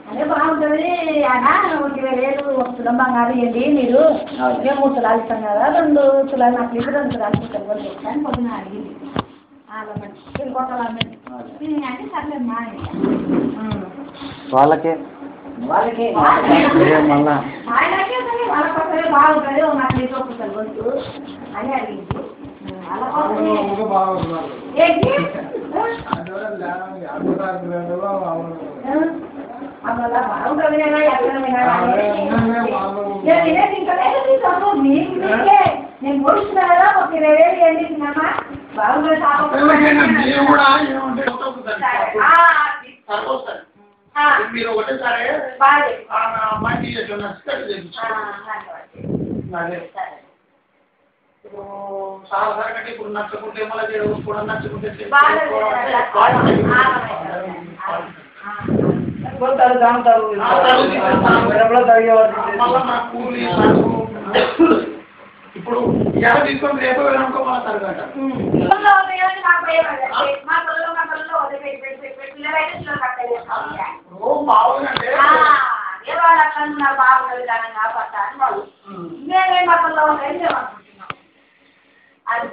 అదే బాగుంటుంది అనా 20,000 వస్తున్నాం బంగారు ఏంటి మీరు మేము 3 తులాలు ఇస్తాం కదా 2 తులాలు నాకు 2 తులాలు పుస్తకాలు చెప్తాను పొద్దున అడిగింది అంటే సర్లేమ్మా వాళ్ళకే వాళ్ళకే మళ్ళా ఆయనకే వాళ్ళ కోసమే బాగుంటుంది నాకు నీతో పుస్తకాలు వద్దు అని అడిగింది అలా నేను పొడుస్తున్నా కదా ఒక 20,000 ఏంటిమ్మా బాగుంటుంది మీరు ఒకటేసారి చాలా కంటే ఇప్పుడు నచ్చకుంటే మళ్ళీ కూడా నచ్చకుంటే ఇప్పుడు ఎలా తీసుకొని రేపు వెళ్ళనుకో మన తరగట బాగుందంటే బాగుంటుంది కాపట్టాలి వాళ్ళు నేనే మతంలో అది